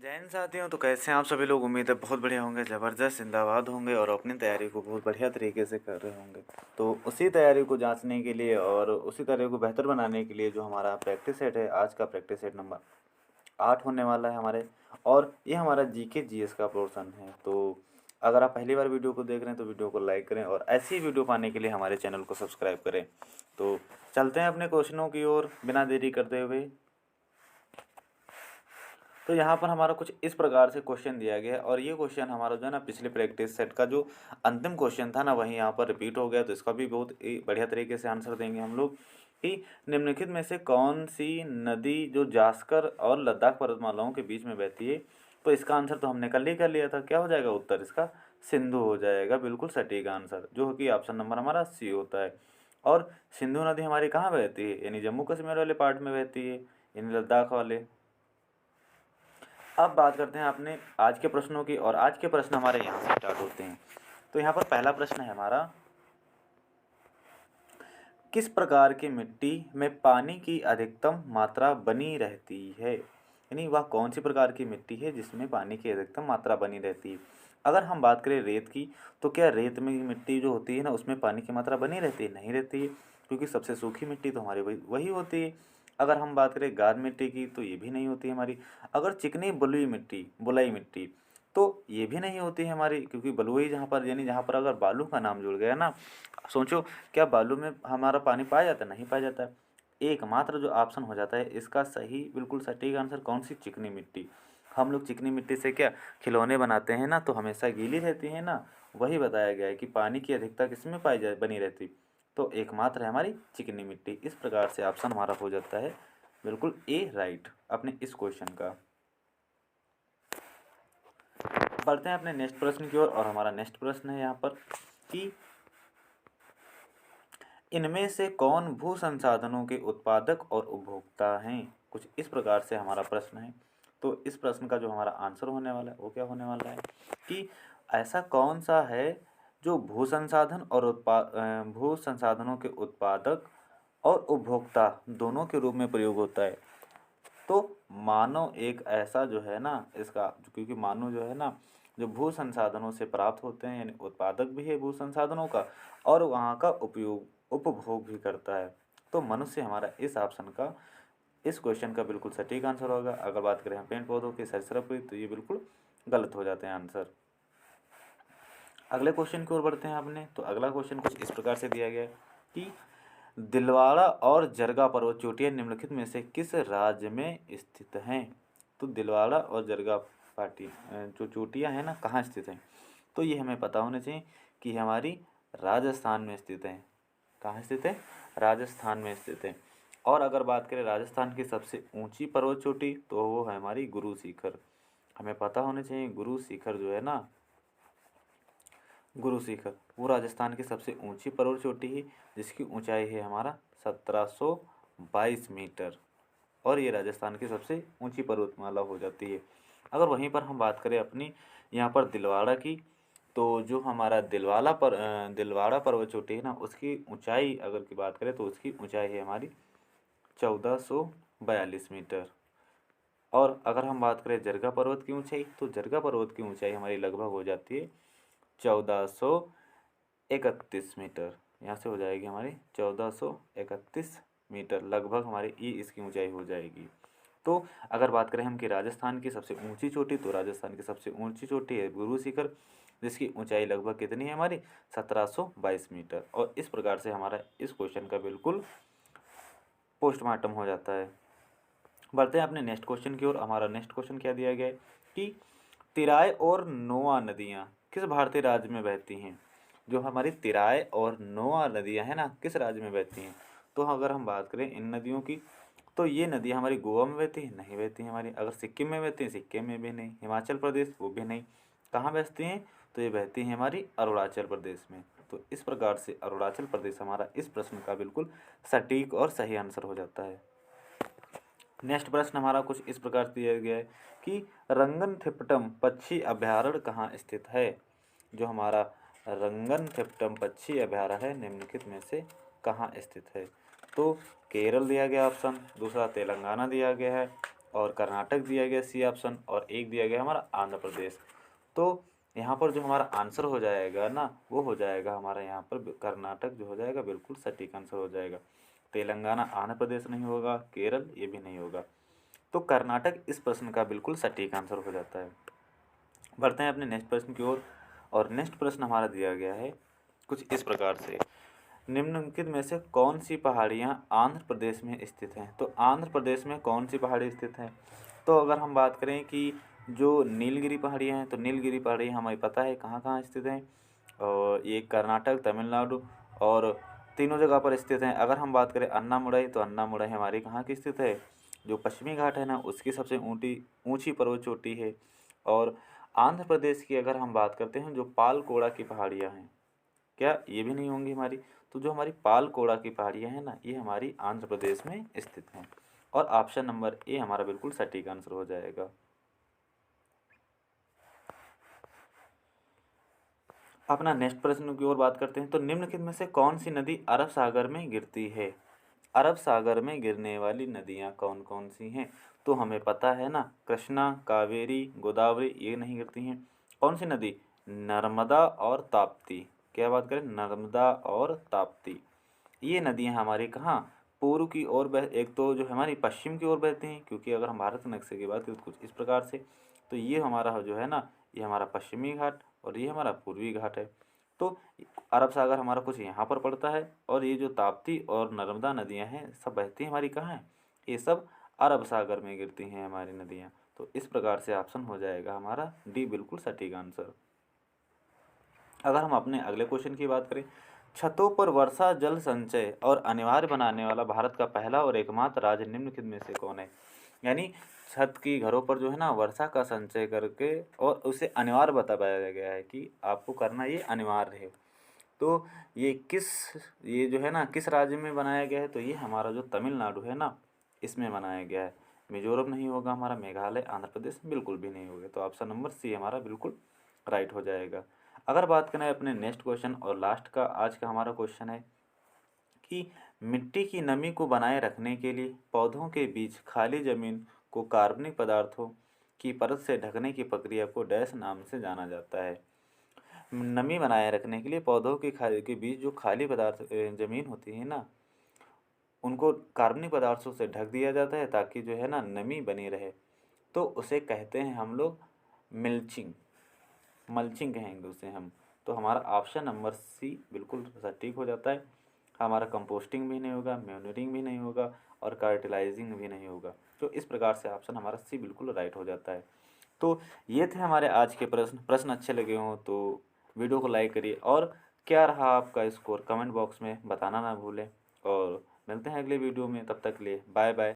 जय हिंद साथियों। तो कैसे हैं आप सभी लोग। उम्मीद है बहुत बढ़िया होंगे, ज़बरदस्त जिंदाबाद होंगे और अपनी तैयारी को बहुत बढ़िया तरीके से कर रहे होंगे। तो उसी तैयारी को जांचने के लिए और उसी तैयारी को बेहतर बनाने के लिए जो हमारा प्रैक्टिस सेट है, आज का प्रैक्टिस सेट नंबर 8 होने वाला है हमारे। और ये हमारा जीके जीएस का पोर्शन है। तो अगर आप पहली बार वीडियो को देख रहे हैं तो वीडियो को लाइक करें और ऐसी वीडियो पाने के लिए हमारे चैनल को सब्सक्राइब करें। तो चलते हैं अपने क्वेश्चनों की ओर बिना देरी करते हुए। तो यहाँ पर हमारा कुछ इस प्रकार से क्वेश्चन दिया गया है और ये क्वेश्चन हमारा जो है ना पिछले प्रैक्टिस सेट का जो अंतिम क्वेश्चन था ना वही यहाँ पर रिपीट हो गया। तो इसका भी बहुत ही बढ़िया तरीके से आंसर देंगे हम लोग कि निम्नलिखित में से कौन सी नदी जो जास्कर और लद्दाख पर्वतमालाओं के बीच में बहती है। तो इसका आंसर तो हमने कल ही कर लिया था। क्या हो जाएगा उत्तर इसका? सिंधु हो जाएगा। बिल्कुल सटीक आंसर जो कि ऑप्शन नंबर हमारा सी होता है। और सिंधु नदी हमारी कहाँ बहती है? यानी जम्मू कश्मीर वाले पार्ट में बहती है, यानी लद्दाख वाले। अब बात करते हैं अपने आज के प्रश्नों की और आज के प्रश्न हमारे यहाँ से स्टार्ट होते हैं। तो यहाँ पर पहला प्रश्न है हमारा, किस प्रकार की मिट्टी में पानी की अधिकतम मात्रा बनी रहती है? यानी वह कौन सी प्रकार की मिट्टी है जिसमें पानी की अधिकतम मात्रा बनी रहती है। अगर हम बात करें रेत की, तो क्या रेत में मिट्टी जो होती है ना उसमें पानी की मात्रा बनी रहती है? नहीं रहती है, क्योंकि सबसे सूखी मिट्टी तो हमारी वही होती है। अगर हम बात करें गाद मिट्टी की तो ये भी नहीं होती है हमारी। अगर चिकनी बुलाई मिट्टी तो ये भी नहीं होती है हमारी, क्योंकि बलुई जहाँ पर यानी जहाँ पर अगर बालू का नाम जुड़ गया ना, सोचो क्या बालू में हमारा पानी पाया जाता है? नहीं पाया जाता है। एकमात्र जो ऑप्शन हो जाता है इसका सही बिल्कुल सटीक आंसर कौन सी? चिकनी मिट्टी। हम लोग चिकनी मिट्टी से क्या खिलौने बनाते हैं ना, तो हमेशा गीली रहती है ना, वही बताया गया है कि पानी की अधिकता किसमें पाई जाए बनी रहती। तो एकमात्र है हमारी चिकनी मिट्टी। इस प्रकार से ऑप्शन हमारा हो जाता है बिल्कुल ए राइट अपने इस क्वेश्चन का। बढ़ते हैं अपने नेक्स्ट प्रश्न की ओर और हमारा नेक्स्ट प्रश्न है यहाँ पर कि इनमें से कौन भू संसाधनों के उत्पादक और उपभोक्ता हैं? कुछ इस प्रकार से हमारा प्रश्न है। तो इस प्रश्न का जो हमारा आंसर होने वाला है वो क्या होने वाला है कि ऐसा कौन सा है जो भू संसाधन और भू संसाधनों के उत्पादक और उपभोक्ता दोनों के रूप में प्रयोग होता है। तो मानव एक ऐसा जो है ना इसका, क्योंकि मानव जो है ना जो भू संसाधनों से प्राप्त होते हैं, यानी उत्पादक भी है भू संसाधनों का और वहाँ का उपभोग भी करता है। तो मनुष्य हमारा इस ऑप्शन का, इस क्वेश्चन का बिल्कुल सटीक आंसर होगा। अगर बात करें हम पेड़ पौधों के सरीसृप की तो ये बिल्कुल गलत हो जाते हैं आंसर। अगले क्वेश्चन की ओर बढ़ते हैं अपने। तो अगला क्वेश्चन कुछ इस प्रकार से दिया गया है कि दिलवाड़ा और जरगा पर्वत चोटियाँ निम्नलिखित में से किस राज्य में स्थित हैं? तो दिलवाड़ा और जरगा पार्टी जो चोटियाँ हैं ना कहाँ स्थित हैं? तो ये हमें पता होना चाहिए कि हमारी राजस्थान में स्थित हैं। कहाँ स्थित है? राजस्थान में स्थित है। और अगर बात करें राजस्थान की सबसे ऊंची पर्वत चोटी तो वो है हमारी गुरु शिखर। हमें पता होना चाहिए गुरु शिखर जो है ना, गुरु शिखर वो राजस्थान की सबसे ऊंची पर्वत चोटी है जिसकी ऊंचाई है हमारा 1722 मीटर और ये राजस्थान की सबसे ऊंची पर्वतमाला हो जाती है। अगर वहीं पर हम बात करें अपनी यहाँ पर दिलवाड़ा की, तो जो हमारा दिलवाड़ा पर्वत चोटी है ना उसकी ऊंचाई अगर की बात करें तो उसकी ऊंचाई है हमारी 1442 मीटर। और अगर हम बात करें जरगा पर्वत की ऊंचाई तो जरगा पर्वत की ऊंचाई हमारी लगभग हो जाती है 1431 मीटर। यहाँ से हो जाएगी हमारी 1431 मीटर लगभग हमारी ये इसकी ऊंचाई हो जाएगी। तो अगर बात करें हम कि राजस्थान की सबसे ऊंची चोटी, तो राजस्थान की सबसे ऊंची चोटी है गुरु शिखर जिसकी ऊंचाई लगभग कितनी है हमारी 1722 मीटर। और इस प्रकार से हमारा इस क्वेश्चन का बिल्कुल पोस्टमार्टम हो जाता है। बढ़ते हैं अपने नेक्स्ट क्वेश्चन की ओर। हमारा नेक्स्ट क्वेश्चन क्या दिया गया है कि तिराय और नोआ नदियाँ किस भारतीय राज्य में बहती हैं? जो हमारी तिराय और नोआ नदियाँ हैं ना किस राज्य में बहती हैं? तो अगर हम बात करें इन नदियों की तो ये नदियाँ हमारी गोवा में बहती हैं? नहीं बहती हैं हमारी। अगर सिक्किम में बहती हैं? सिक्किम में भी नहीं। हिमाचल प्रदेश? वो भी नहीं। कहाँ बहती हैं? तो ये बहती हैं हमारी अरुणाचल प्रदेश में। तो इस प्रकार से अरुणाचल प्रदेश हमारा इस प्रश्न का बिल्कुल सटीक और सही आंसर हो जाता है। नेक्स्ट प्रश्न हमारा कुछ इस प्रकार दिया गया है कि रंगनथिप्पटम पक्षी अभयारण्य कहाँ स्थित है? जो हमारा रंगनथिप्पटम पक्षी अभयारण्य है निम्नलिखित में से कहाँ स्थित है? तो केरल दिया गया ऑप्शन, दूसरा तेलंगाना दिया गया है और कर्नाटक दिया गया सी ऑप्शन, और एक दिया गया हमारा आंध्र प्रदेश। तो यहाँ पर जो हमारा आंसर हो जाएगा ना, वो हो जाएगा हमारा यहाँ पर कर्नाटक जो हो जाएगा बिल्कुल सटीक आंसर हो जाएगा। तेलंगाना, आंध्र प्रदेश नहीं होगा, केरल ये भी नहीं होगा। तो कर्नाटक इस प्रश्न का बिल्कुल सटीक आंसर हो जाता है। बढ़ते हैं अपने नेक्स्ट प्रश्न की ओर, और नेक्स्ट प्रश्न हमारा दिया गया है कुछ इस प्रकार से। निम्नलिखित में से कौन सी पहाड़ियाँ आंध्र प्रदेश में स्थित हैं? तो आंध्र प्रदेश में कौन सी पहाड़ी स्थित हैं? तो अगर हम बात करें कि जो नीलगिरी पहाड़ियाँ हैं, तो नीलगिरी पहाड़ियाँ हमें पता है कहाँ कहाँ स्थित हैं, और ये कर्नाटक, तमिलनाडु और तीनों जगह पर स्थित हैं। अगर हम बात करें अन्नामुड़ई, तो अन्नामुड़ई हमारी कहाँ की स्थित है? जो पश्चिमी घाट है ना, उसकी सबसे ऊँची पर्वत चोटी है। और आंध्र प्रदेश की अगर हम बात करते हैं, जो पालकोड़ा की पहाड़ियाँ हैं, क्या ये भी नहीं होंगी हमारी? तो जो हमारी पालकोड़ा की पहाड़ियाँ हैं ना, ये हमारी आंध्र प्रदेश में स्थित हैं। और ऑप्शन नंबर ए हमारा बिल्कुल सटीक आंसर हो जाएगा। अपना नेक्स्ट प्रश्न की ओर बात करते हैं। तो निम्नलिखित में से कौन सी नदी अरब सागर में गिरती है? अरब सागर में गिरने वाली नदियाँ कौन कौन सी हैं? तो हमें पता है ना, कृष्णा, कावेरी, गोदावरी ये नहीं गिरती हैं। कौन सी नदी? नर्मदा और ताप्ती। क्या बात करें? नर्मदा और ताप्ती। ये नदियाँ हमारी कहाँ? पूर्व की ओर बह, एक तो जो हमारी पश्चिम की ओर बहती हैं, क्योंकि अगर हम भारत के नक्शे की बात करें तो कुछ इस प्रकार से, तो ये हमारा जो है ना, ये हमारा पश्चिमी घाट और ये हमारा पूर्वी घाट है। तो अरब सागर हमारा कुछ यहाँ पर पड़ता है, और ये जो ताप्ती और नर्मदा नदियाँ हैं सब बहती हैं हमारी कहाँ हैं? ये सब अरब सागर में गिरती हैं हमारी नदियाँ। तो इस प्रकार से ऑप्शन हो जाएगा हमारा डी बिल्कुल सटीक आंसर। अगर हम अपने अगले क्वेश्चन की बात करें, छतों पर वर्षा जल संचय और अनिवार्य बनाने वाला भारत का पहला और एकमात्र राज्य निम्नलिखित में से कौन है? यानी छत की घरों पर जो है ना, वर्षा का संचय करके और उसे अनिवार्य बताया गया है कि आपको करना ये अनिवार्य है। तो ये जो है ना, किस राज्य में बनाया गया है? तो ये हमारा जो तमिलनाडु है ना, इसमें बनाया गया है। मिजोरम नहीं होगा हमारा, मेघालय, आंध्र प्रदेश बिल्कुल भी नहीं होगा। तो ऑप्शन नंबर सी हमारा बिल्कुल राइट हो जाएगा। अगर बात करें अपने नेक्स्ट क्वेश्चन और लास्ट का, आज का हमारा क्वेश्चन है कि मिट्टी की नमी को बनाए रखने के लिए पौधों के बीच खाली जमीन को कार्बनिक पदार्थों की परत से ढकने की प्रक्रिया को डैश नाम से जाना जाता है? नमी बनाए रखने के लिए पौधों के बीच जो खाली जमीन होती है ना, उनको कार्बनिक पदार्थों से ढक दिया जाता है ताकि जो है ना नमी बनी रहे। तो उसे कहते हैं हम लोग मिल्चिंग, मल्चिंग कहेंगे उसे हम। तो हमारा ऑप्शन नंबर सी बिल्कुल सटीक हो जाता है। हमारा कंपोस्टिंग भी नहीं होगा, मैन्योरिंग भी नहीं होगा और कार्टिलाइजिंग भी नहीं होगा। तो इस प्रकार से ऑप्शन हमारा सी बिल्कुल राइट हो जाता है। तो ये थे हमारे आज के प्रश्न अच्छे लगे हों तो वीडियो को लाइक करिए, और क्या रहा आपका स्कोर कमेंट बॉक्स में बताना ना भूलें। और मिलते हैं अगले वीडियो में, तब तक के लिए बाय बाय।